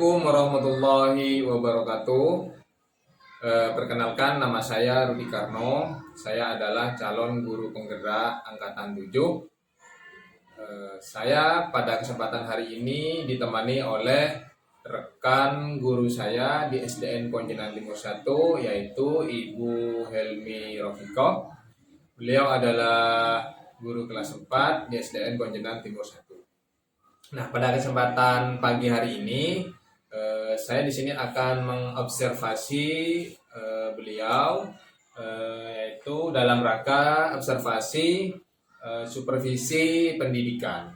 Assalamualaikum warahmatullahi wabarakatuh. Perkenalkan, nama saya Rudi Karno. Saya adalah calon guru penggerak angkatan 7. Saya pada kesempatan hari ini ditemani oleh rekan guru saya di SDN Ponjenan Timur 1, yaitu Ibu Helmi Rofiko. Beliau adalah guru kelas 4 di SDN Ponjenan Timur 1. Nah, pada kesempatan pagi hari ini, saya di sini akan mengobservasi beliau, yaitu dalam rangka observasi supervisi pendidikan.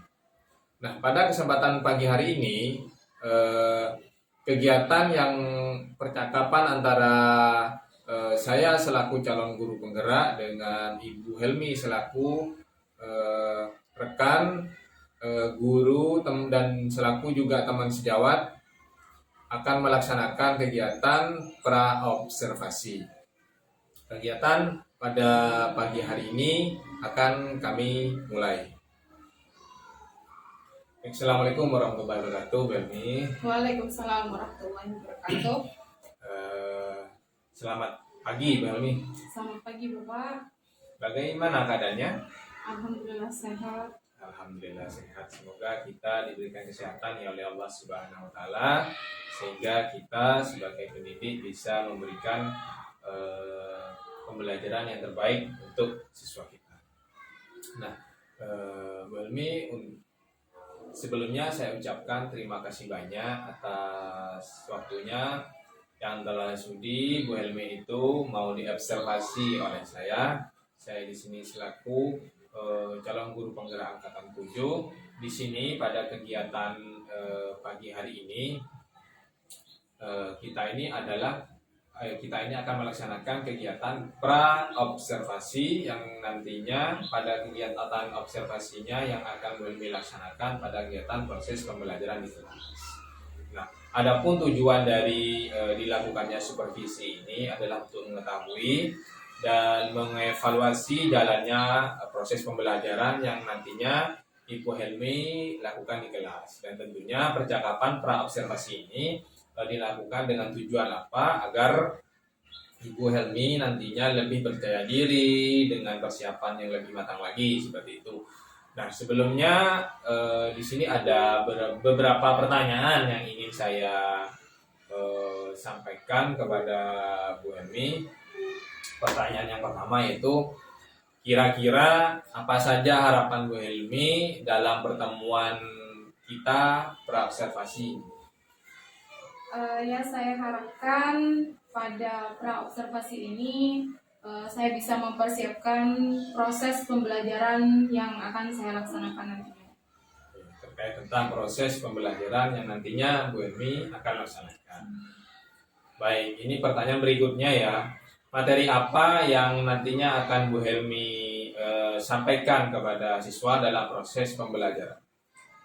Nah, pada kesempatan pagi hari ini, kegiatan yang percakapan antara saya selaku calon guru penggerak dengan Ibu Helmi selaku rekan guru dan selaku juga teman sejawat akan melaksanakan kegiatan praobservasi. Kegiatan pada pagi hari ini akan kami mulai. Assalamualaikum warahmatullahi wabarakatuh, Belmi. Waalaikumsalam warahmatullahi wabarakatuh. Selamat pagi, Belmi. Selamat pagi, Bapak. Bagaimana keadaannya? Alhamdulillah sehat. Alhamdulillah sehat. Semoga kita diberikan kesehatan ya oleh Allah Subhanahu wa taala, sehingga kita sebagai pendidik bisa memberikan pembelajaran yang terbaik untuk siswa kita. Nah, Bu Helmi, sebelumnya saya ucapkan terima kasih banyak atas waktunya yang telah sudi Bu Helmi itu mau diobservasi oleh saya. Saya di sini selaku calon guru penggerak angkatan 7. Di sini pada kegiatan pagi hari ini kita ini akan melaksanakan kegiatan pra-observasi yang nantinya pada kegiatan observasinya yang akan dilaksanakan pada kegiatan proses pembelajaran di kelas. Nah, adapun tujuan dari dilakukannya supervisi ini adalah untuk mengetahui dan mengevaluasi jalannya proses pembelajaran yang nantinya Ibu Helmi lakukan di kelas. Dan tentunya percakapan pra-observasi ini dilakukan dengan tujuan apa? Agar Ibu Helmi nantinya lebih percaya diri dengan persiapan yang lebih matang lagi, seperti itu. Nah, sebelumnya di sini ada beberapa pertanyaan yang ingin saya sampaikan kepada Bu Helmi. Pertanyaan yang pertama yaitu, kira-kira apa saja harapan Bu Helmi dalam pertemuan kita praobservasi? Yang saya harapkan pada praobservasi ini saya bisa mempersiapkan proses pembelajaran yang akan saya laksanakan nantinya. Terkait tentang proses pembelajaran yang nantinya Bu Helmi akan laksanakan. Baik, ini pertanyaan berikutnya ya. Materi apa yang nantinya akan Bu Helmi sampaikan kepada siswa dalam proses pembelajaran?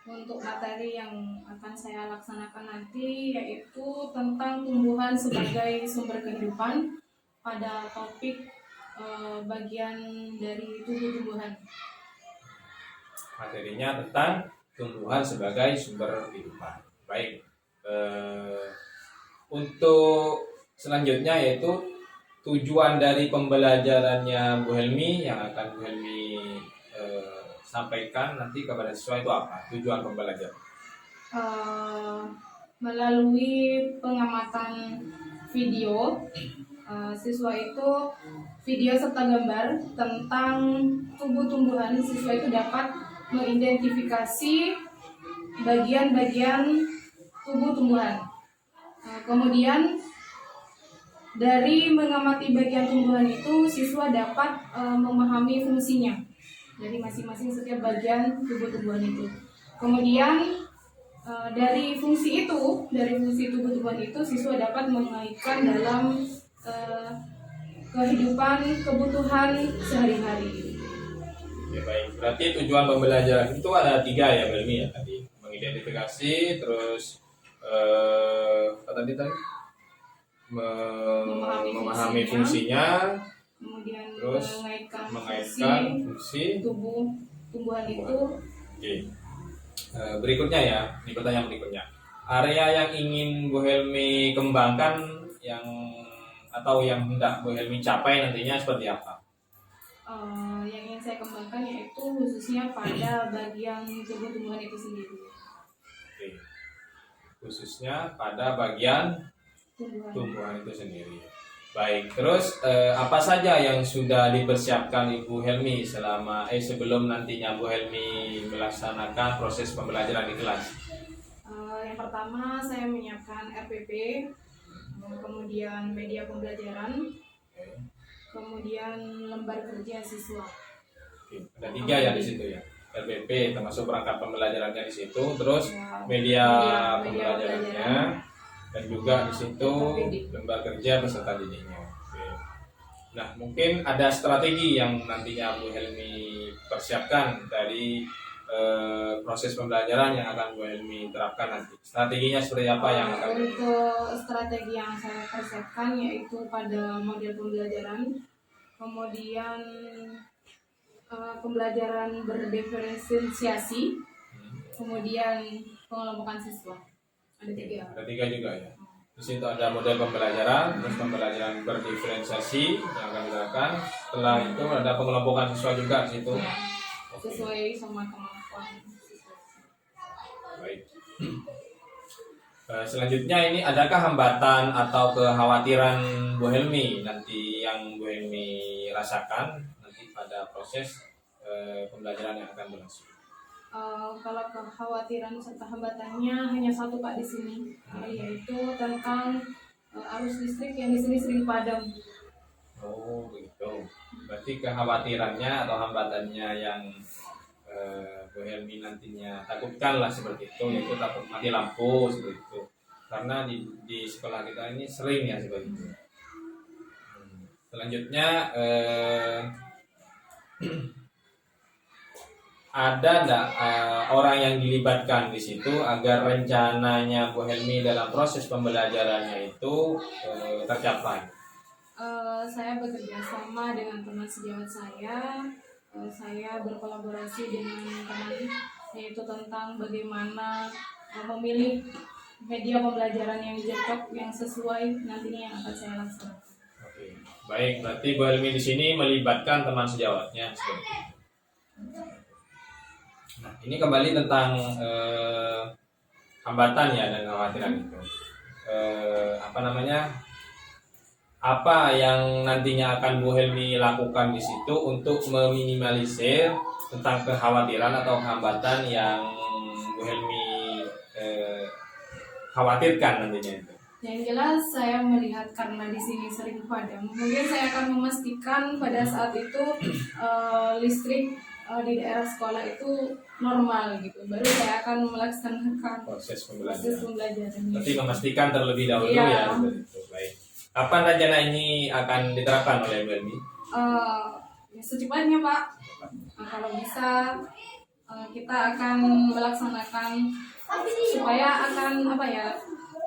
Untuk materi yang akan saya laksanakan nanti yaitu tentang tumbuhan sebagai sumber kehidupan pada topik bagian dari tumbuh-tumbuhan. Materinya tentang tumbuhan sebagai sumber kehidupan. Baik, untuk selanjutnya yaitu tujuan dari pembelajarannya Bu Helmi yang akan Bu Helmi sampaikan nanti kepada siswa itu apa? Tujuan pembelajaran? Melalui pengamatan video, siswa itu video serta gambar tentang tumbuh-tumbuhan, siswa itu dapat mengidentifikasi bagian-bagian tumbuh-tumbuhan. Kemudian dari mengamati bagian tumbuhan itu, siswa dapat memahami fungsinya dari masing-masing setiap bagian tumbuh-tumbuhan itu. Kemudian dari fungsi tumbuh-tumbuhan itu, siswa dapat mengaitkan dalam kehidupan kebutuhan sehari-hari. Ya, baik, berarti tujuan pembelajaran itu ada 3 ya, Belmi ya tadi. Mengidentifikasi, terus apa tadi? Memahami fungsinya, kemudian terus mengaitkan fungsi tumbuhan itu. Oke. Berikutnya ya, ini pertanyaan berikutnya. area yang ingin Bu Helmi kembangkan yang atau yang hendak Bu Helmi capai nantinya seperti apa? Yang ingin saya kembangkan yaitu khususnya pada bagian tubuh tumbuhan itu sendiri. Oke. Khususnya pada bagian Tumbuhan. tumbuhan itu sendiri. Baik, terus apa saja yang sudah dipersiapkan Ibu Helmi sebelum nantinya Bu Helmi melaksanakan proses pembelajaran di kelas? Yang pertama saya menyiapkan RPP, kemudian media pembelajaran, kemudian lembar kerja siswa. Oke, ada 3 ya di situ ya. RPP termasuk perangkat pembelajarannya di situ, terus Ya, media media pembelajarannya, dan juga di situ lembar kerja peserta didiknya. Oke. Nah, mungkin ada strategi yang nantinya Bu Helmi persiapkan dari proses pembelajaran yang akan Bu Helmi terapkan nanti. Strateginya seperti apa yang akan Untuk strategi yang saya persiapkan yaitu pada model pembelajaran, kemudian pembelajaran berdiferensiasi, kemudian pengelompokan siswa. Ada 3. Ada 3 juga ya. Di situ ada model pembelajaran, terus pembelajaran berdiferensiasi yang akan dilakukan. Setelah itu ada pengelompokan siswa juga di situ. Ya, sesuai sama kemampuan siswa. Baik. Selanjutnya ini adakah hambatan atau kekhawatiran Bu Helmi nanti yang Bu Helmi rasakan nanti pada proses pembelajaran yang akan berlangsung? Kalau kekhawatiran serta hambatannya hanya satu Pak di sini, yaitu tentang arus listrik yang di sini sering padam. Oh begitu. Berarti kekhawatirannya atau hambatannya yang Bu Helmi nantinya takutkan lah seperti itu, yaitu takut mati lampu seperti itu. Karena di sekolah kita ini sering ya seperti itu. Selanjutnya ada enggak orang yang dilibatkan di situ agar rencananya Bu Helmi dalam proses pembelajarannya itu tercapai? Saya bekerja sama dengan teman sejawat saya. Saya berkolaborasi dengan teman, yaitu tentang bagaimana memilih media pembelajaran yang cocok, yang sesuai nantinya yang akan saya laksanakan. Oke, baik. Berarti Bu Helmi di sini melibatkan teman sejawatnya seperti itu. Nah, ini kembali tentang hambatan ya dan kekhawatiran itu. Apa yang nantinya akan Bu Helmi lakukan di situ untuk meminimalisir tentang kekhawatiran atau hambatan yang Bu Helmi khawatirkan nantinya itu? Yang jelas saya melihat karena di sini sering padam, mungkin saya akan memastikan pada saat itu listrik di daerah sekolah itu normal gitu. Baru saya akan melaksanakan proses pembelajaran. Berarti memastikan terlebih dahulu Iya. ya. Begitu. Baik. Kapan rencana ini akan diterapkan oleh Bu Helmi? Ya secepatnya Pak. Kalau bisa kita akan melaksanakan supaya akan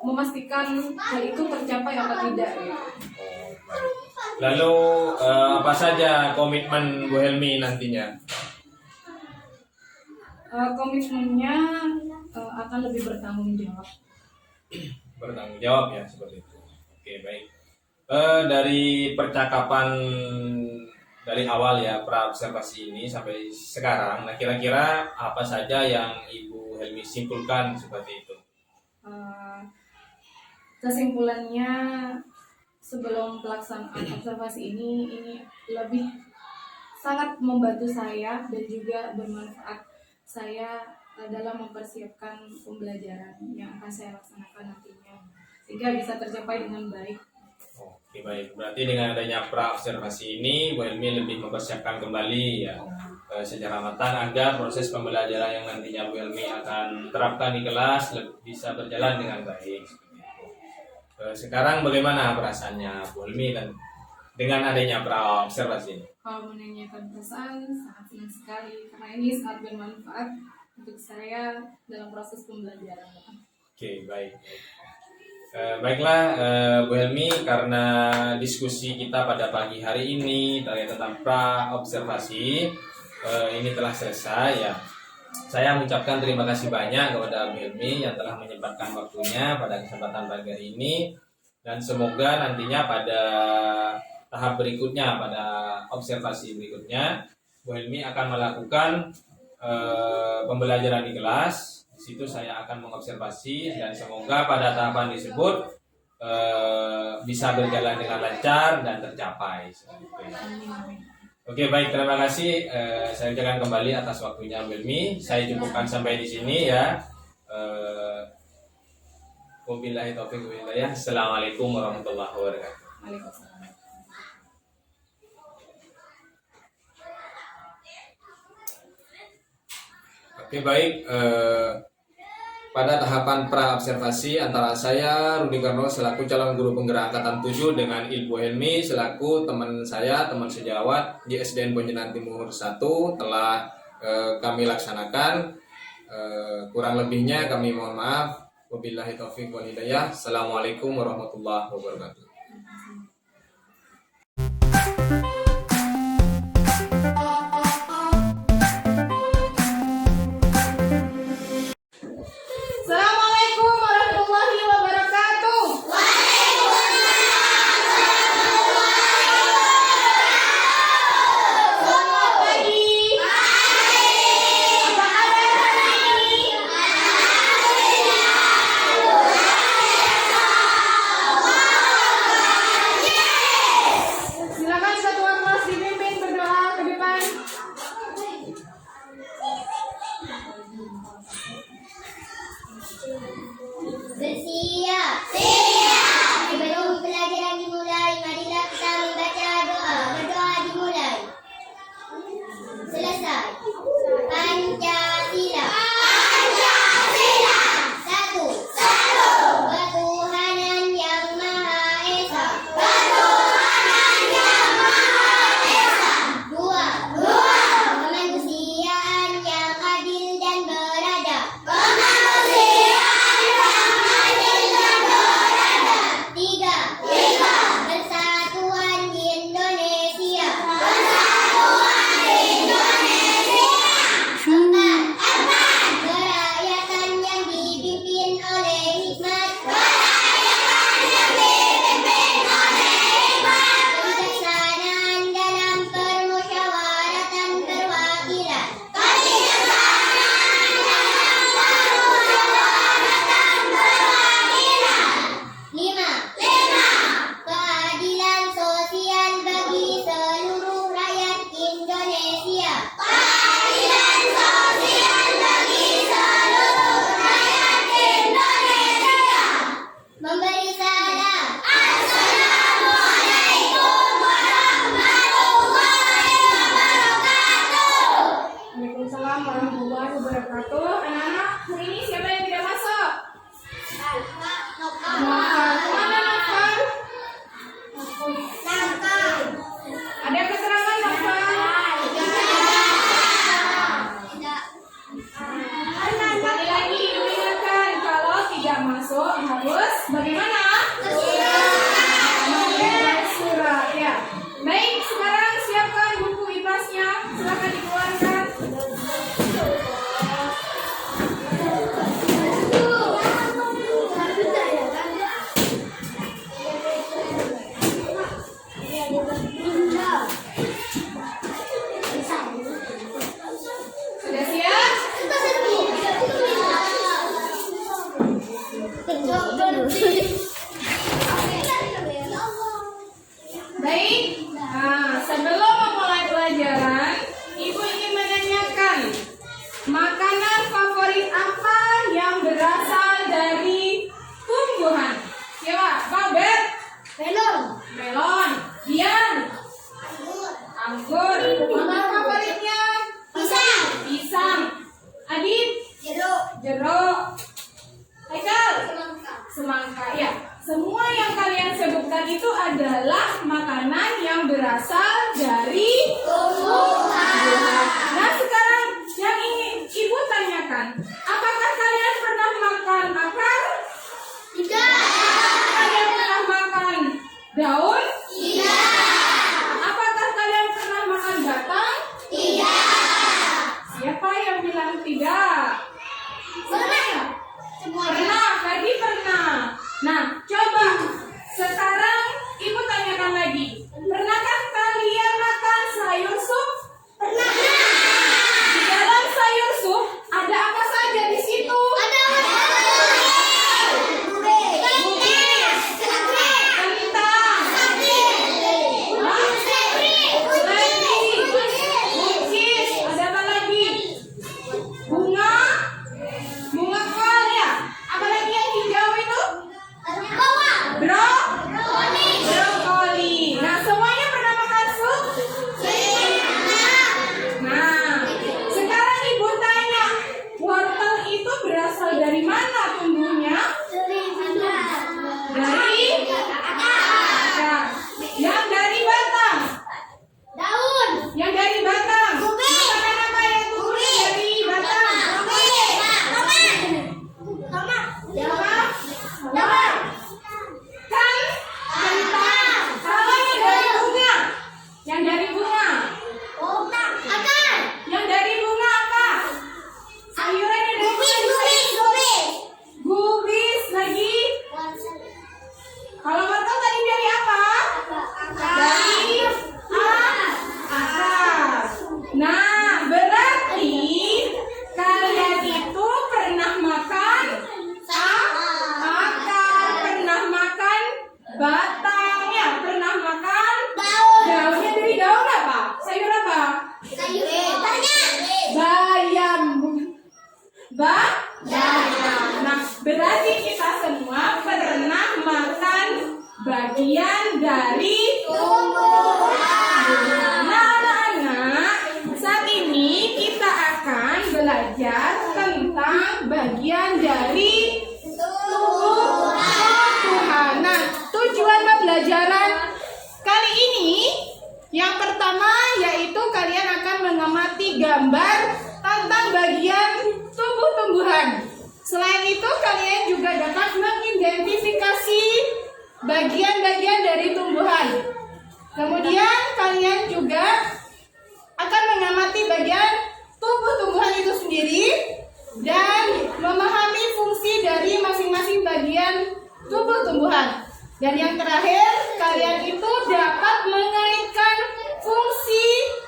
memastikan hal itu tercapai apa tidak gitu. Lalu apa saja komitmen Bu Helmi nantinya? Komitmennya akan lebih bertanggung jawab. Bertanggung jawab ya seperti itu. Oke, baik. Dari percakapan dari awal ya praobservasi ini sampai sekarang, nah kira-kira apa saja yang Ibu Helmi simpulkan seperti itu? Kesimpulannya sebelum pelaksanaan observasi ini lebih sangat membantu saya dan juga bermanfaat saya dalam mempersiapkan pembelajaran yang akan saya laksanakan nantinya sehingga bisa tercapai dengan baik. Oke, baik. Berarti dengan adanya praobservasi ini Bu Helmi lebih mempersiapkan kembali ya secara matang agar proses pembelajaran yang nantinya Bu Helmi akan terapkan di kelas bisa berjalan dengan baik. Sekarang bagaimana perasaannya Bu Helmi dan dengan adanya praobservasi ini? Kalau menanyakan perasaan, sangat senang sekali karena ini sangat bermanfaat untuk saya dalam proses pembelajaran. Oke, baik. Baiklah Bu Helmi, karena diskusi kita pada pagi hari ini tentang praobservasi ini telah selesai ya. Saya mengucapkan terima kasih banyak kepada Bu Helmi yang telah menyempatkan waktunya pada kesempatan pagi hari ini, dan semoga nantinya pada tahap berikutnya, pada observasi berikutnya, Bu Helmi akan melakukan pembelajaran di kelas. Di situ saya akan mengobservasi dan semoga pada tahapan tersebut bisa berjalan dengan lancar dan tercapai. Oke, baik, terima kasih. Saya ucapkan kembali atas waktunya Bu Helmi. Saya cukupkan sampai di sini ya. Wabillahi taufiq wal hidayah. Assalamualaikum warahmatullahi wabarakatuh. Waalaikumsalam. Oke, baik. Pada tahapan pra-observasi antara saya, Rudi Karno, selaku calon guru penggerak Angkatan 7 dengan Ibu Helmi selaku teman saya, teman sejawat di SDN Bonjenan Timur 1 telah kami laksanakan. Kurang lebihnya kami mohon maaf. Wabillahi taufiq wal hidayah. Assalamualaikum warahmatullahi wabarakatuh. Assalamualaikum warahmatullahi wabarakatuh. Selamat pagi. Apa kabar hari ini? Silakan ketua kelas dipimpin berdoa ke depan. Bersiap. Siap. Sebelum pelajaran dimulai, marilah kita membaca doa. Berdoa dimulai. Selesai. Pancasila. Pancasila. Satu. Ketuhanan yang Maha Esa. Ketuhanan yang Maha Esa. Dua. Kemanusiaan yang adil dan beradab. Tiga. Persatuan Indonesia. Empat. Kerakyatan yang dipimpin oleh hikmat. Kebijaksanaan dalam permusyawaratan perwakilan. Lima. Keadilan sosial bagi seluruh rakyat Indonesia. Memberi salam. Assalamualaikum warahmatullahi wabarakatuh. Waalaikumsalam warahmatullahi wabarakatuh. Anak-anak, hari ini siapa yang tidak masuk? Nafar. Kemana Nafar? Ada keterangan Nafar? Sekali lagi Ibu ingatkan, kalau tidak masuk harus bagaimana? Mengirim surat ya. Baik, sekarang siapkan buku IPAS-nya. Silakan dikeluarkan. Sudah siap? Baik. Nah, sebelum memulai pelajaran, Ibu ingin menanyakan, makanan favorit apa yang berasal dari tumbuhan? Siapa? Babet? Melon. Dian? Anggur. Makanan favoritnya? Pisang. Adit? Jeruk. Haikal? Semangka. Ya. Semua yang kalian sebutkan itu adalah makanan yang berasal dari tumbuhan. Nah, sekarang yang ingin Ibu tanyakan, apakah kalian pernah makan akar? Tidak. Kalian pernah makan daun? Tidak. Apakah kalian pernah makan batang? Tidak. Siapa yang bilang tidak? Brokoli. Nah, semuanya pernah makan sup? Nah, sekarang ibu tanya, wortel itu berasal dari mana tumbuhnya? Dari akar. Yang dari batang. Daun. Yang dari batang. Ubi. Makanan apa yang tumbuh dari batang? Apa? Kan? Kentang. Kalau yang dari bunga? Yang dari bunga? Yang dari bunga apa? Sayuran yang dari bunga. Gubis lagi. Kalau wortel tadi dari apa? Dari akar. Nah, berarti kalian itu pernah makan akar, pernah makan batangnya, pernah makan daunnya. Dari daun apa? Sayur apa? Bayam. Bayam. Nah, berarti kita semua pernah makan bagian dari Nah, anak-anak, saat ini kita akan belajar tentang bagian dari tumbuhan. Nah, tujuan pembelajaran kali ini yang pertama yaitu kalian akan mengamati gambar tentang bagian tubuh tumbuhan. Selain itu, kalian juga dapat mengidentifikasi bagian-bagian dari tumbuhan. Kemudian kalian juga akan mengamati bagian tubuh tumbuhan itu sendiri dan memahami fungsi dari masing-masing bagian tubuh tumbuhan. Dan yang terakhir, kalian itu dapat mengaitkan fungsi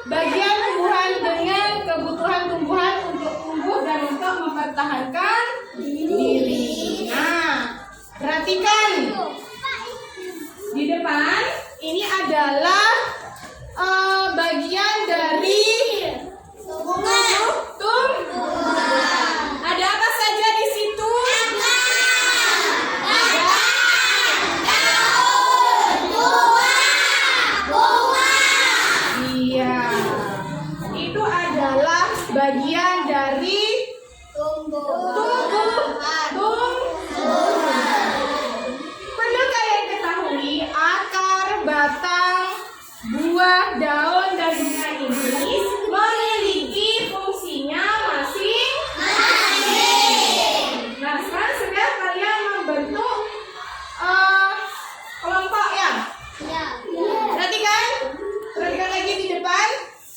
bagian tumbuhan dengan kebutuhan tumbuhan untuk tumbuh dan untuk mempertahankan diri. Nah, perhatikan di depan ini adalah bagian dari tumbuhan. Ada apa saja di situ? Iya, itu adalah bagian dari perlu kalian ketahui, akar, batang, buah, daun, dan bunga ini memiliki fungsinya masing-masing. Nah, sekarang kalian membentuk kelompok ya. Perhatikan lagi di depan.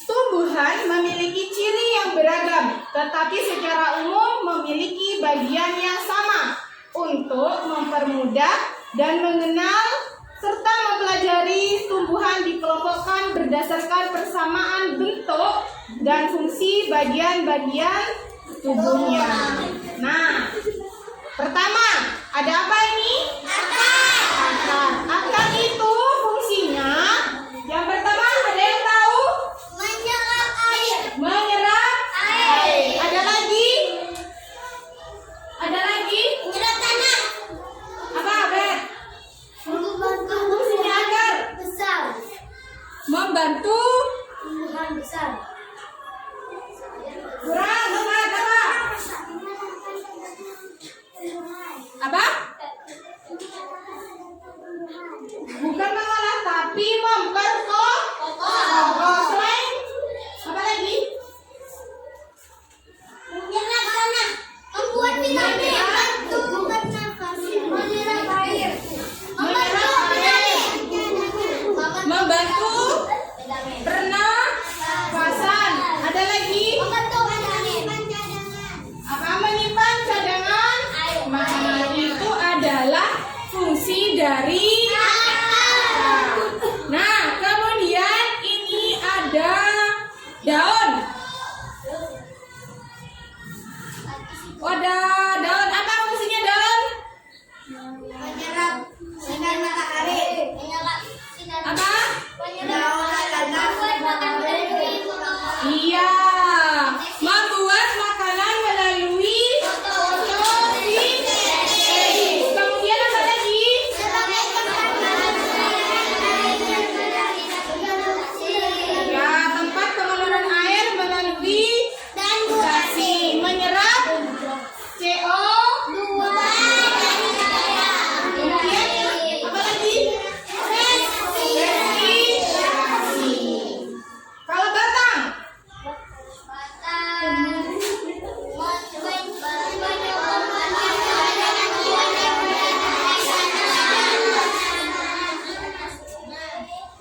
Tumbuhan memiliki ciri yang beragam, tetapi secara umum memiliki bagian yang sama. Untuk mempermudah dan mengenal serta mempelajari, tumbuhan dikelompokkan berdasarkan persamaan bentuk dan fungsi bagian-bagian tubuhnya. Nah, pertama, ada apa ini? Akar. Akar itu fungsinya, yang pertama ada yang tahu? Menyerap air. Ada lagi? Apa, Bet? Fungsinya akar membantu kurang tepat apa?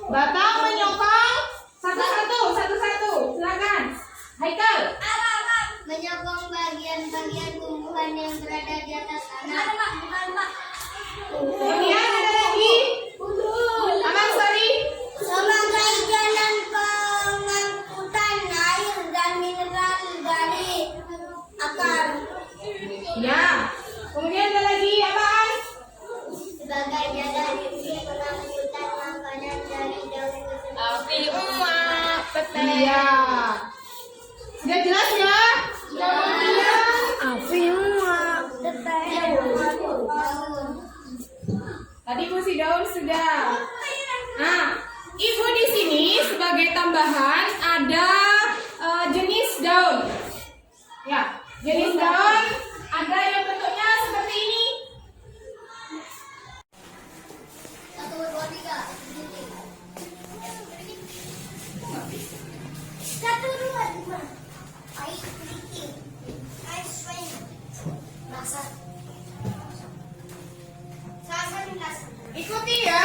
Batang menyokong. Satu-satu. Silakan. Haikal. Menyokong bagian-bagian tumbuhan yang berada di atas tanah. Kemudian ada lagi. Aman, sorry. Sebagai jalan pengangkutan air dan mineral dari akar. Ya. Kemudian ada lagi apaan? Sebagai jalan pengangkutan makanan dari daun Api Iya. Sudah jelas ya? Iya. Tadi fungsi daun sudah. Nah, Ibu di sini sebagai tambahan ada jenis daun. Ya, jenis daun ada yang bentuknya seperti ini. 1, 2, 3. 1, 2, 5. Air sedikit. Air swing. Lasan. Sasan lasan. Ikuti ya.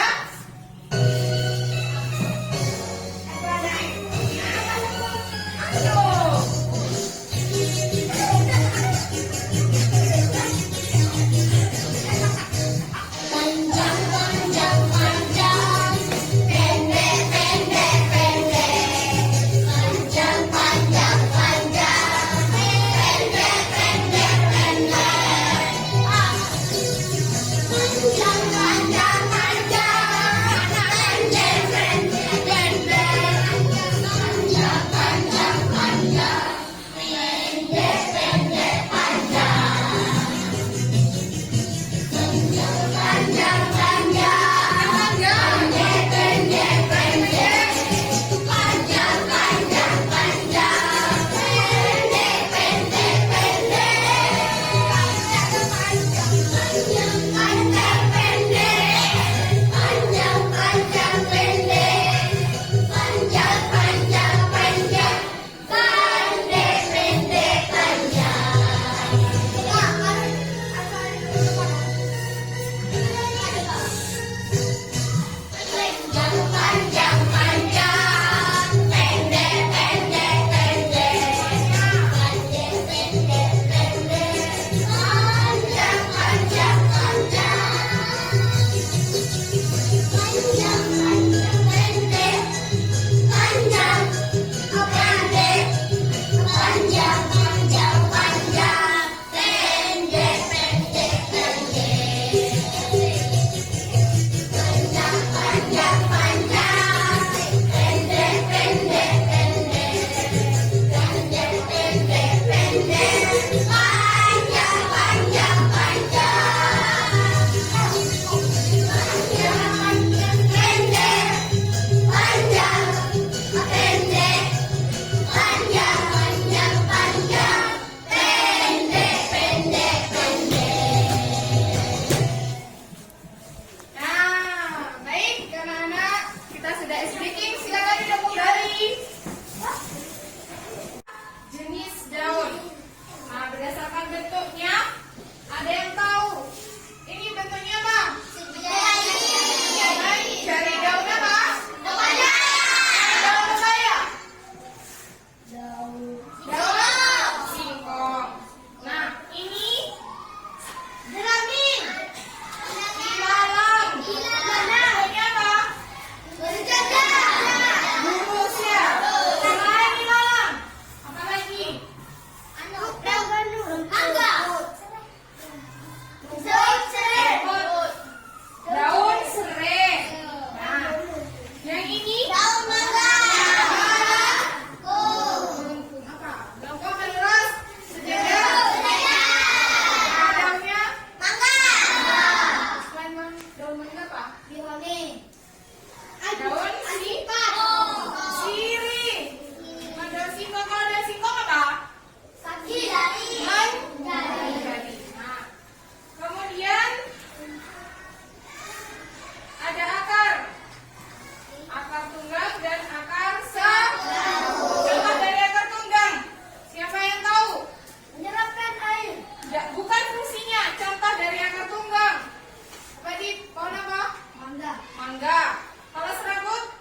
Mangga. Kalau serabut?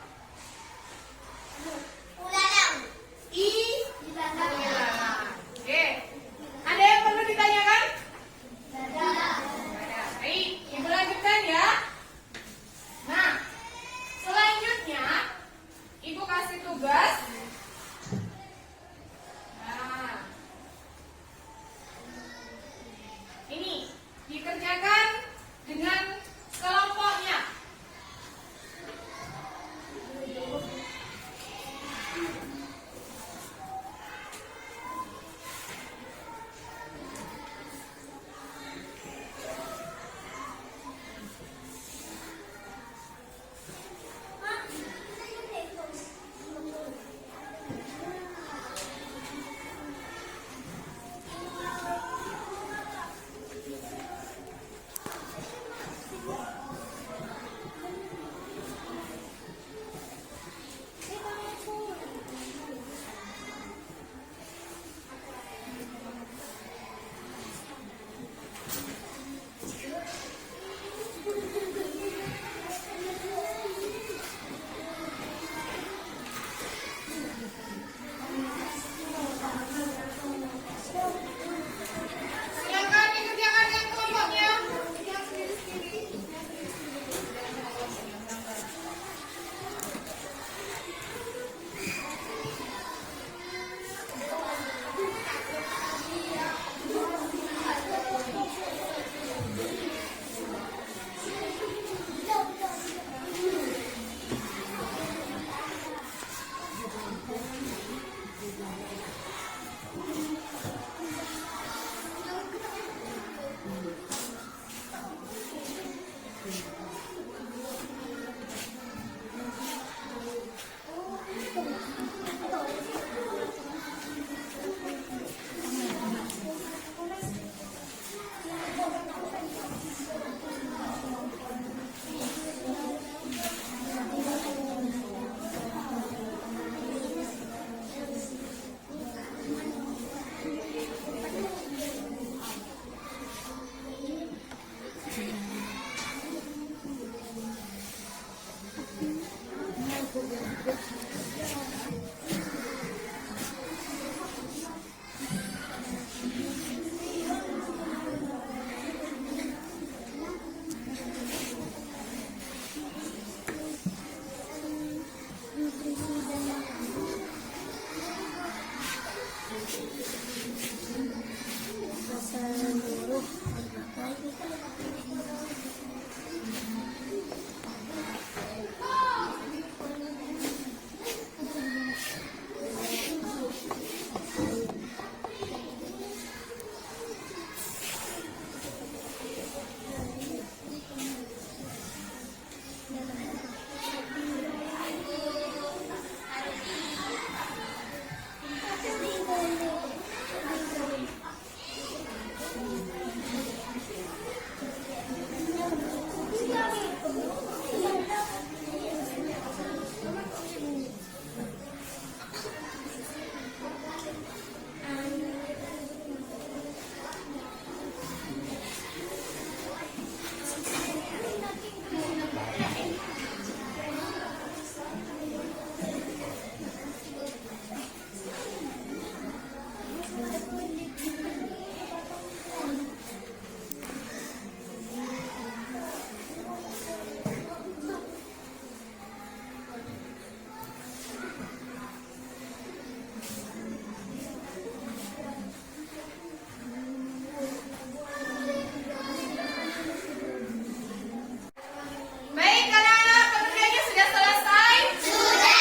Baik, anak-anak, pengerjaannya sudah selesai? Sudah.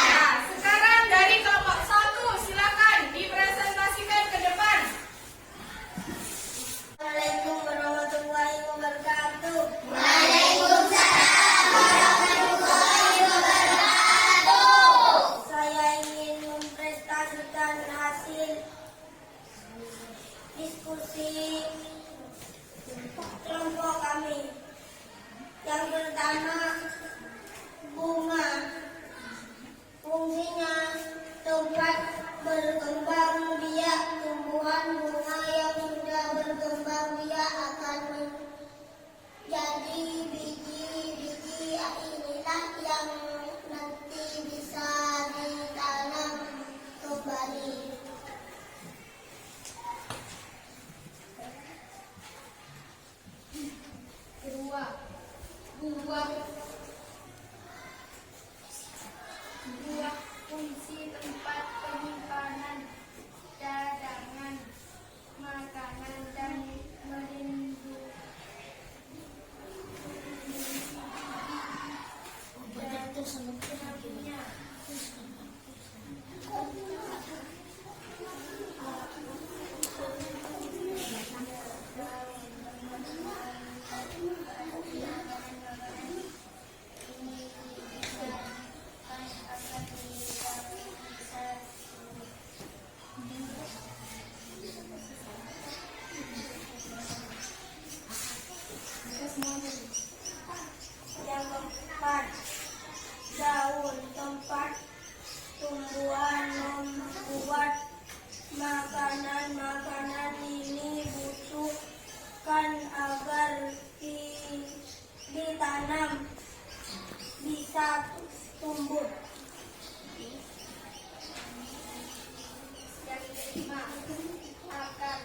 Ya, sekarang dari kelompok 1, silakan dipresentasikan ke depan. Assalamualaikum warahmatullahi wabarakatuh. Saya ingin mempresentasikan hasil diskusi kelompok kami. Yang pertama, bunga. Fungsinya tempat berkembang biak tumbuhan bunga yang sudah berkembang biak akan menjadi biji-biji. Inilah yang nanti bisa ditanam kembali. Kedua, buah. Buah fungsi tempat penyimpanan cadangan makanan dan melindungi Yang keempat, daun tempat tumbuhan membuat makanan ini butuhkan agar ditanam bisa tumbuh. Yang kelima, akar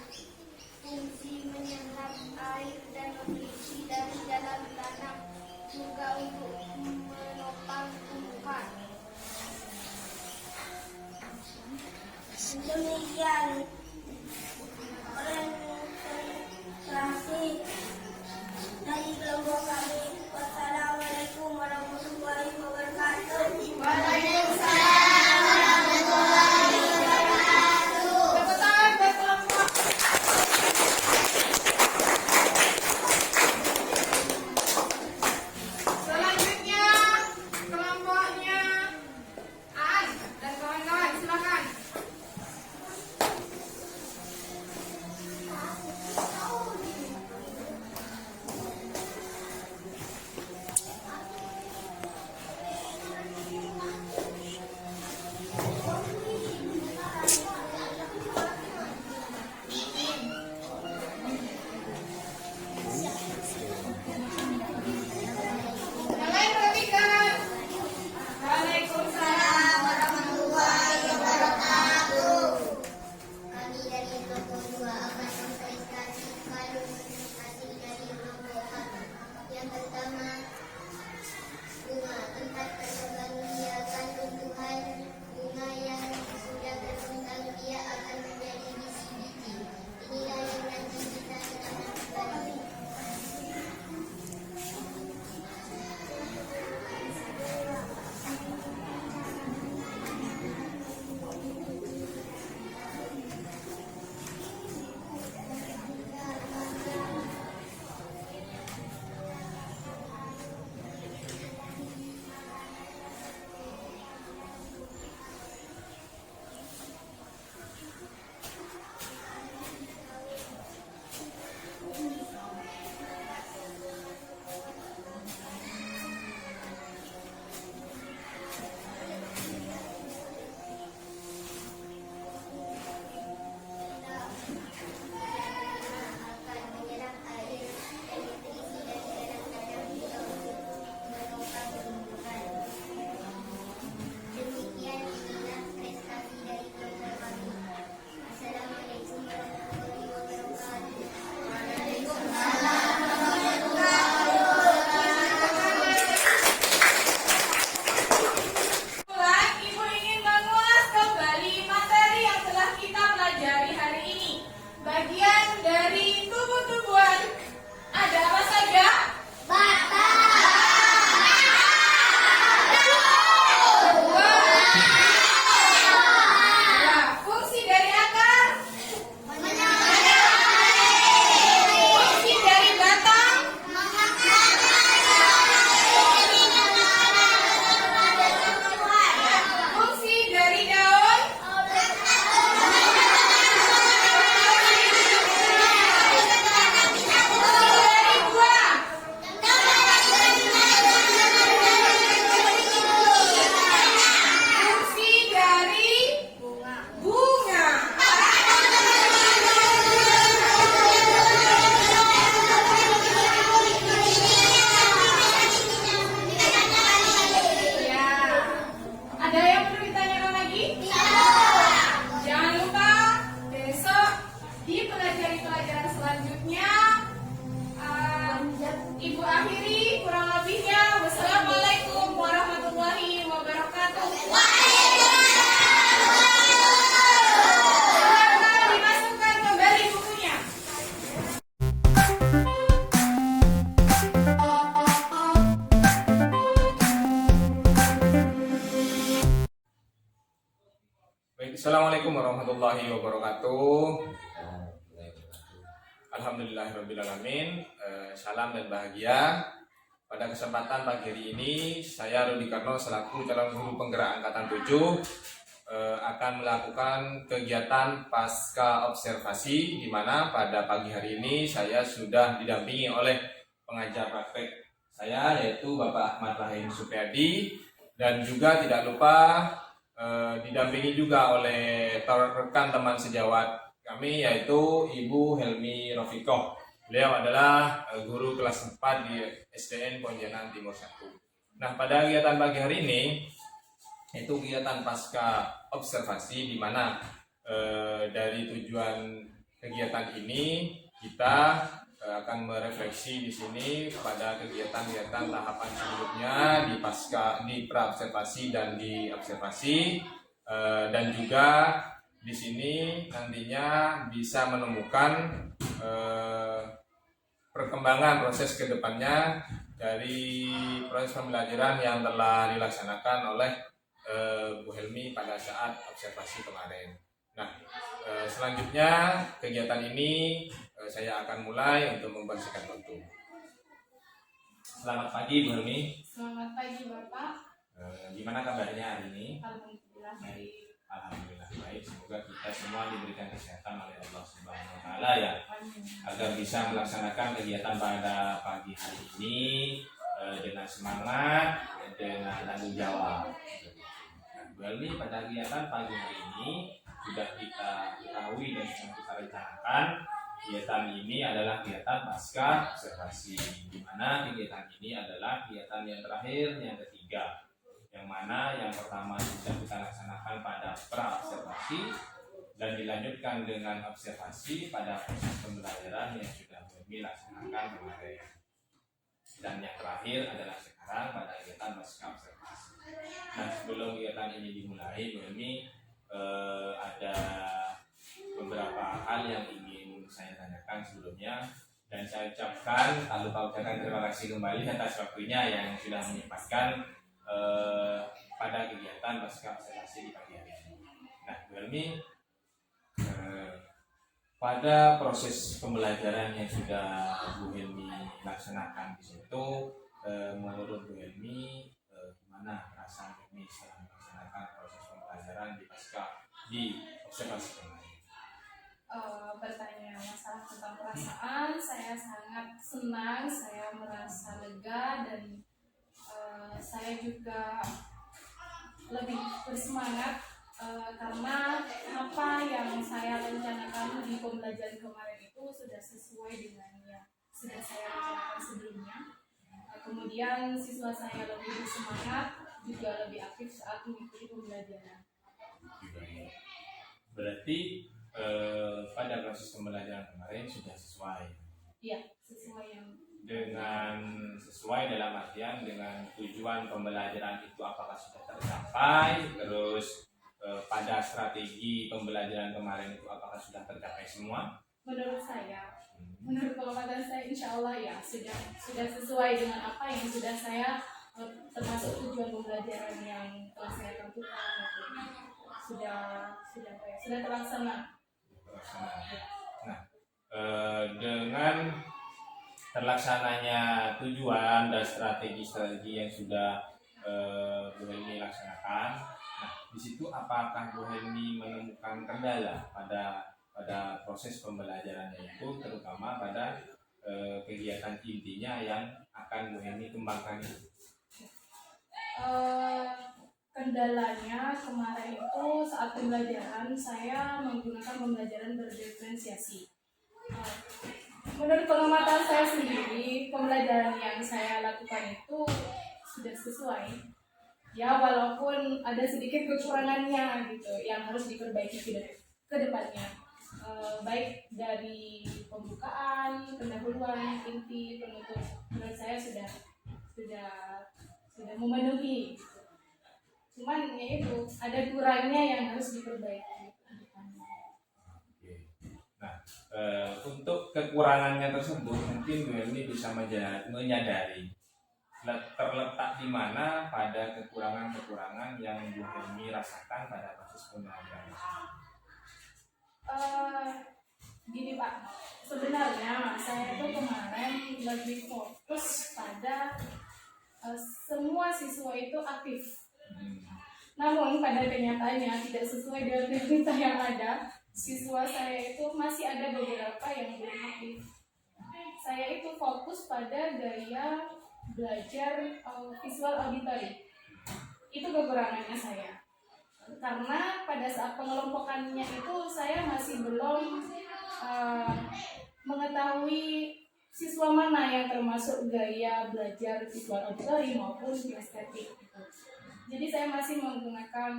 fungsi menyerap air dan nutrisi dari dalam tanah juga untuk menopang tumbuhan. Demikian presentasi dari kelompok kami. Wassalamualaikum warahmatullahi wabarakatuh. Waalaikumsalam warahmatullahi wabarakatuh. Tepuk tangan buat kelompok. Selanjutnya, kelompoknya Aan dan kawan-kawan, silakan. Assalamualaikum warahmatullahi wabarakatuh. Alhamdulillahirrabbilalamin. Salam dan bahagia. Pada kesempatan pagi hari ini, saya Rudi Karno selaku calon guru penggerak angkatan 7 akan melakukan kegiatan pasca observasi, di mana pada pagi hari ini saya sudah didampingi oleh pengajar praktek saya, yaitu Bapak Ahmad Rahim Supriyadi, dan juga tidak lupa didampingi juga oleh rekan teman sejawat kami, yaitu Ibu Helmi Rofikoh. Beliau adalah guru kelas 4 di SDN Pontianak Timur 1. Nah, pada kegiatan pagi hari ini itu kegiatan pasca observasi, di mana dari tujuan kegiatan ini kita akan merefleksi di sini pada kegiatan-kegiatan tahapan sebelumnya di pasca, di pra observasi dan di observasi, dan juga di sini nantinya bisa menemukan perkembangan proses kedepannya dari proses pembelajaran yang telah dilaksanakan oleh Bu Helmi pada saat observasi kemarin. Nah, selanjutnya kegiatan ini saya akan mulai untuk membersihkan batu. Selamat pagi Bu Helmi. Selamat pagi Bapak. Gimana kabarnya hari ini? Alhamdulillah baik. Alhamdulillah baik. Semoga kita semua diberikan kesehatan oleh Allah Subhanahu wa taala ya, agar bisa melaksanakan kegiatan pada pagi hari ini dengan semangat, dengan tanggung jawab. Bu Helmi, pada kegiatan pagi hari ini sudah kita ketahui dan sudah kita rencanakan, kegiatan ini adalah kegiatan pasca observasi, di mana kegiatan ini adalah kegiatan yang terakhir, yang ketiga, yang mana yang pertama sudah kita laksanakan pada pra observasi dan dilanjutkan dengan observasi pada proses pembelajaran yang sudah dilaksanakan kemarin, dan yang terakhir adalah sekarang pada kegiatan pasca observasi. Nah, sebelum kegiatan ini dimulai, Bu Helmi, ada beberapa hal yang ingin saya tanyakan sebelumnya, dan saya ucapkan, lupa ucapkan terima kasih kembali atas waktunya yang sudah menyempatkan pada kegiatan pasca observasi di pagi hari ini. Nah, Bu Helmi, pada proses pembelajaran yang sudah Bu Helmi laksanakan di situ, menurut Bu Helmi gimana perasaan Bu Helmi setelah melaksanakan proses pembelajaran di observasi kemarin? Bertanya masalah tentang perasaan, saya sangat senang, saya merasa lega, dan saya juga lebih bersemangat karena apa yang saya rencanakan di pembelajaran kemarin itu sudah sesuai dengan yang sudah saya rencanakan sebelumnya. Kemudian siswa saya lebih bersemangat, juga lebih aktif saat mengikuti pembelajaran. Berarti pada proses pembelajaran kemarin sudah sesuai? Iya, sesuai yang sesuai dalam artian dengan tujuan pembelajaran itu apakah sudah tercapai, terus pada strategi pembelajaran kemarin itu apakah sudah tercapai semua? menurut saya, menurut pengamatan saya, insya Allah ya sudah sesuai dengan apa yang sudah saya termasuk tujuan pembelajaran yang telah saya tentukan, sudah terlaksana. Nah, dengan terlaksananya tujuan dan strategi-strategi yang sudah Bu Helmi laksanakan, nah di situ apakah Bu Helmi menemukan kendala pada proses pembelajarannya itu, terutama pada kegiatan intinya yang akan Bu Helmi kembangkan itu? Kendalanya kemarin itu saat pembelajaran saya menggunakan pembelajaran berdiferensiasi. Menurut pengamatan saya sendiri, pembelajaran yang saya lakukan itu sudah sesuai. Ya, walaupun ada sedikit kekurangannya gitu yang harus diperbaiki ke depannya. Baik dari pembukaan, pendahuluan, inti, penutup. Menurut saya sudah memenuhi. Cuman ya itu ada kurangnya yang harus diperbaiki. Nah, untuk kekurangannya tersebut mungkin Bu Helmi bisa menyadari terletak di mana pada kekurangan-kekurangan yang Bu Helmi rasakan pada proses pembelajaran? Gini Pak, sebenarnya saya itu kemarin lebih fokus pada semua siswa itu aktif. Namun pada kenyataannya tidak sesuai dengan realita yang ada. Siswa saya itu masih ada beberapa yang belum aktif. Saya itu fokus pada gaya belajar visual auditory. Itu kekurangannya saya. Karena pada saat pengelompokannya itu saya masih belum mengetahui siswa mana yang termasuk gaya belajar visual auditory maupun kinestetik. Jadi saya masih menggunakan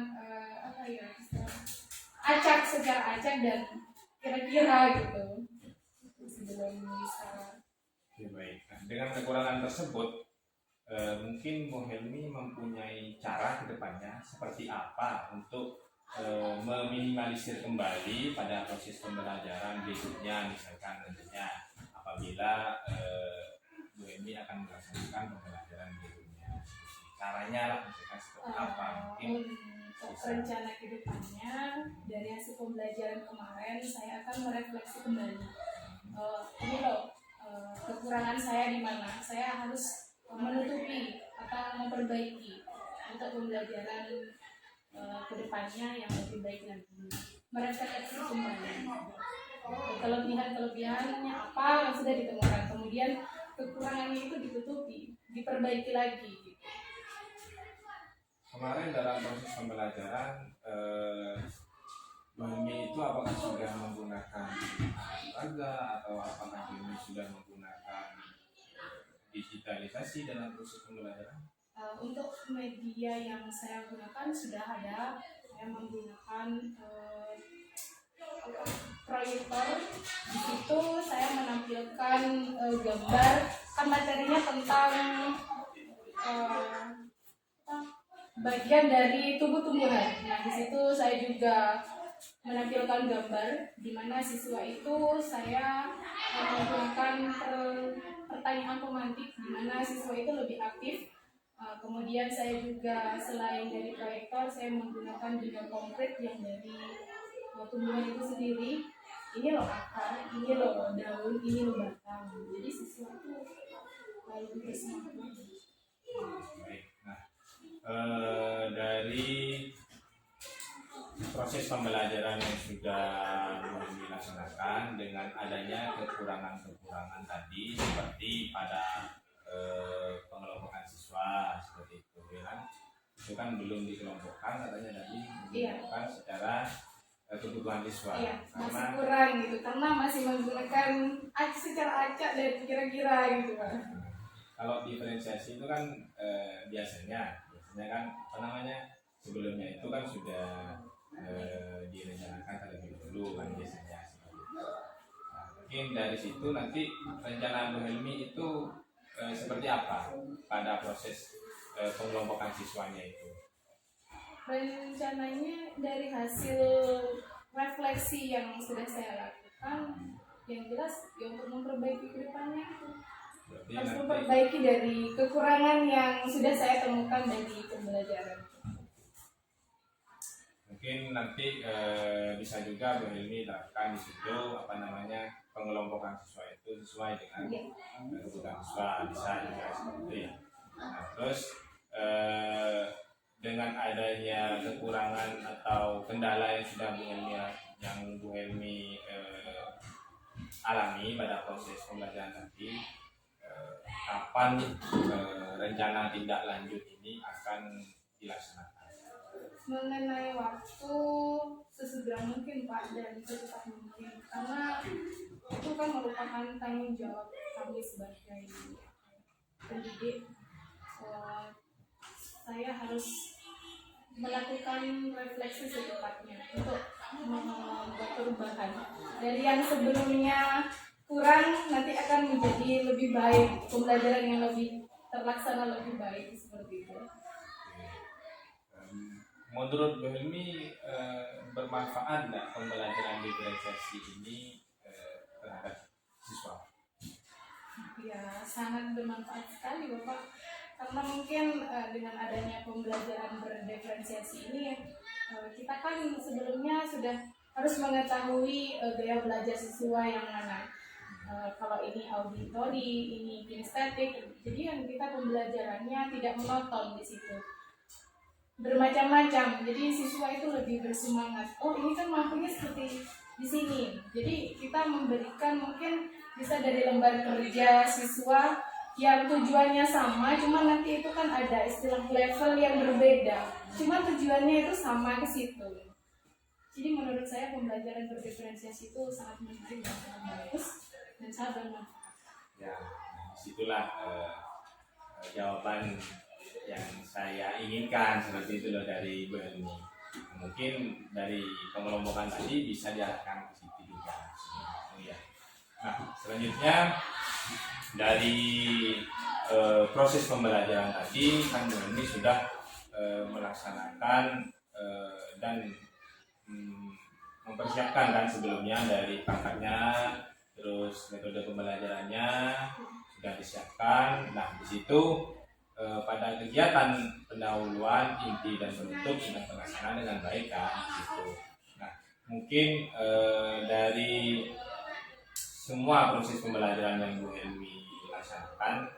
acak secara acak dan kira-kira gitu sebelum bisa. Oke, baik. Nah, dengan kekurangan tersebut, mungkin Bu Helmi mempunyai cara ke depannya seperti apa untuk meminimalisir kembali pada proses pembelajaran berikutnya, misalkan nantinya apabila Bu Helmi akan melaksanakan pembelajaran berikutnya. Caranya lah, misalkan seperti apa? Mungkin Untuk rencana kedepannya dari hasil pembelajaran kemarin saya akan merefleksi kembali. Ini loh kekurangan saya di mana. Saya harus menutupi atau memperbaiki untuk pembelajaran kedepannya yang lebih baik lagi. Merefleksi kembali kelebihan-kelebihannya apa yang sudah ditemukan, kemudian kekurangannya itu ditutupi, diperbaiki lagi. Kemarin dalam proses pembelajaran, Bu Helmi itu apakah sudah menggunakan olahraga atau apakah Bu Helmi sudah menggunakan digitalisasi dalam proses pembelajaran? Untuk media yang saya gunakan sudah ada. Saya menggunakan proyektor. Di situ saya menampilkan gambar, kan materinya tentang bagian dari tubuh tumbuhan. Nah, di situ saya juga menampilkan gambar di mana siswa itu saya menggunakan pertanyaan pemantik di mana siswa itu lebih aktif. Kemudian saya juga selain dari proyektor saya menggunakan juga konkret yang dari tumbuhan itu sendiri. Ini loh akar, ini loh daun, ini loh batang. Jadi siswa itu lebih bersemangat lagi. Baik. Nah, dari proses pembelajaran yang sudah dilaksanakan dengan adanya kekurangan-kekurangan tadi seperti pada pengelompokan siswa seperti itu ya, itu kan belum dikelompokkan katanya tadi, dikelompokkan secara kebutuhan siswa. Iya, masih kurang gitu karena masih menggunakan secara acak dan kira-kira gitu Pak. Kalau diferensiasi itu kan biasanya kan apa namanya sebelumnya itu kan sudah direncanakan terlebih dahulu kan biasanya. Nah, mungkin dari situ nanti rencana Bu Helmi itu seperti apa pada proses pengelompokan siswanya itu? Rencananya dari hasil refleksi yang sudah saya lakukan, yang jelas ya untuk memperbaiki ke depannya itu. Harus memperbaiki dari kekurangan yang sudah saya temukan dari pembelajaran. Mungkin nanti bisa juga Bu Helmi terapkan di situ apa namanya pengelompokan siswa itu sesuai dengan kebutuhan siswa, bisa juga seperti itu ya. Nah, terus dengan adanya kekurangan atau kendala yang sudah Bu Helmi alami pada proses pembelajaran tadi, kapan rencana tindak lanjut ini akan dilaksanakan? Mengenai waktu sesegera mungkin Pak dan secepat mungkin karena itu kan merupakan tanggung jawab kami sebagai pendidik. Saya harus melakukan refleksi secepatnya untuk membuat perubahan dari yang sebelumnya kurang nanti akan menjadi lebih baik, pembelajaran yang lebih terlaksana lebih baik seperti itu. Menurut Bu Helmi bermanfaat nggak pembelajaran diferensiasi ini terhadap siswa? Ya sangat bermanfaat sekali Bapak karena mungkin dengan adanya pembelajaran berdiferensiasi ini kita kan sebelumnya sudah harus mengetahui gaya belajar siswa yang mana. Kalau ini auditori, ini kinestetik, jadi yang kita pembelajarannya tidak monoton di situ, bermacam-macam. Jadi siswa itu lebih bersemangat. Oh ini kan mampunya seperti di sini. Jadi kita memberikan mungkin bisa dari lembar kerja siswa yang tujuannya sama, cuma nanti itu kan ada istilah level yang berbeda. Cuma tujuannya itu sama ke situ. Jadi menurut saya pembelajaran berdiferensiasi itu sangat menarik dan sangat bagus dan sangat bermanfaat. Ya, disitulah jawaban yang saya inginkan seperti itu loh dari Bu Helmi. Mungkin dari pengelompokan tadi bisa diarahkan ke situ juga. Ya. Nah, selanjutnya dari proses pembelajaran tadi kan Bu Helmi sudah melaksanakan dan mempersiapkan kan sebelumnya dari pangkatnya, terus metode pembelajarannya sudah disiapkan. Nah, di situ pada kegiatan pendahuluan, inti dan penutup sudah terlaksana dengan baik kan gitu. Nah, mungkin dari semua proses pembelajaran yang Bu Helmi laksanakan,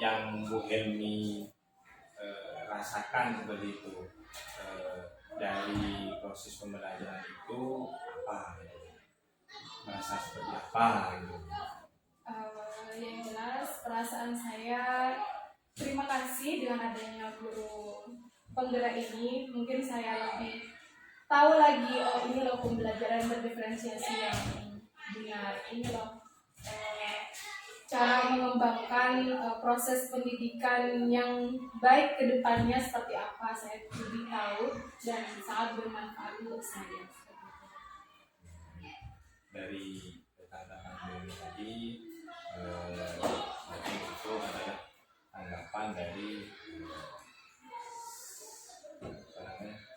yang Bu Helmi rasakan seperti itu, dari proses pembelajaran itu apa? Merasa seperti apa gitu? Yang jelas perasaan saya terima kasih dengan adanya guru penggerak ini. Mungkin saya lebih tahu lagi, oh ini loh pembelajaran berdiferensiasi yang benar, ini loh cara mengembangkan proses pendidikan yang baik ke depannya seperti apa. Saya lebih tahu dan sangat bermanfaat untuk saya. Dari kata-kata Bu tadi, mungkin itu adalah tanggapan dari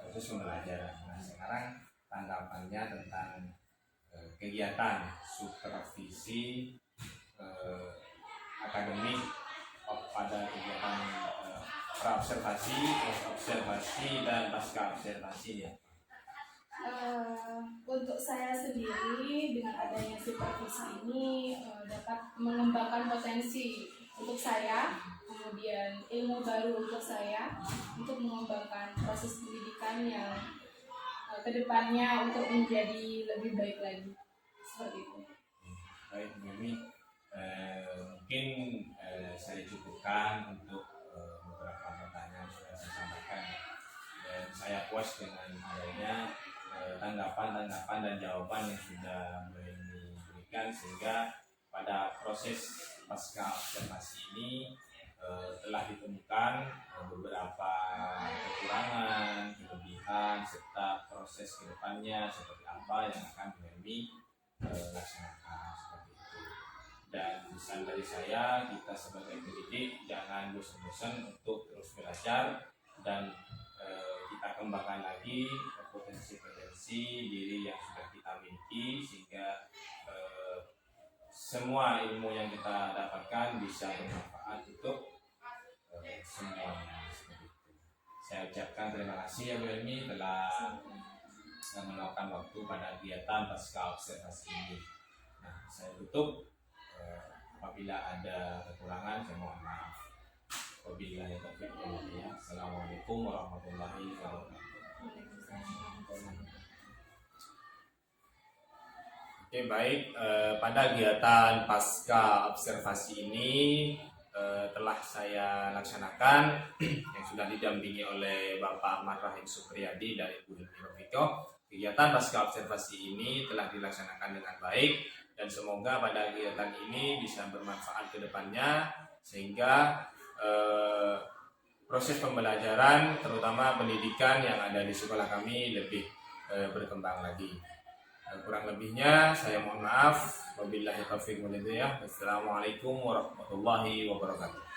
proses pembelajaran. Nah, sekarang tanggapannya tentang kegiatan supervisi akademik pada kegiatan praobservasi, observasi dan pasca observasi ya. Untuk saya sendiri dengan adanya supervisi ini dapat mengembangkan potensi untuk saya, kemudian ilmu baru untuk saya untuk mengembangkan proses pendidikan yang kedepannya untuk menjadi lebih baik lagi, seperti itu. Baik, Mimi, mungkin saya cukupkan untuk beberapa pertanyaan sudah saya sampaikan, dan saya puas dengan adanya tanggapan dan jawaban yang sudah diberikan, sehingga pada proses pasca observasi ini telah ditemukan beberapa kekurangan, kelebihan, serta proses kedepannya seperti apa yang akan Mimi laksanakan seperti itu. Dan pesan dari saya, kita sebagai pendidik jangan bosan-bosan untuk terus belajar dan kita kembangkan lagi potensi-potensi diri yang sudah kita miliki, sehingga semua ilmu yang kita dapatkan bisa bermanfaat untuk semuanya seperti itu. Saya ucapkan terima kasih ya Bu Helmi telah meluangkan waktu pada kegiatan pasca observasi ini. Nah, saya tutup. Apabila ada kekurangan saya mohon maaf. Wabillahi taufiq wal hidayah. Assalamualaikum warahmatullahi wabarakatuh. Oke, baik, pada kegiatan pasca observasi ini telah saya laksanakan yang sudah didampingi oleh Bapak Ahmad Rahim Supriyadi dari Bu Helmi Rofiko. Kegiatan pasca observasi ini telah dilaksanakan dengan baik dan semoga pada kegiatan ini bisa bermanfaat ke depannya, sehingga proses pembelajaran terutama pendidikan yang ada di sekolah kami lebih berkembang lagi. Kurang lebihnya saya mohon maaf. Wabillahi taufiq wal hidayah. Wassalamualaikum warahmatullahi wabarakatuh.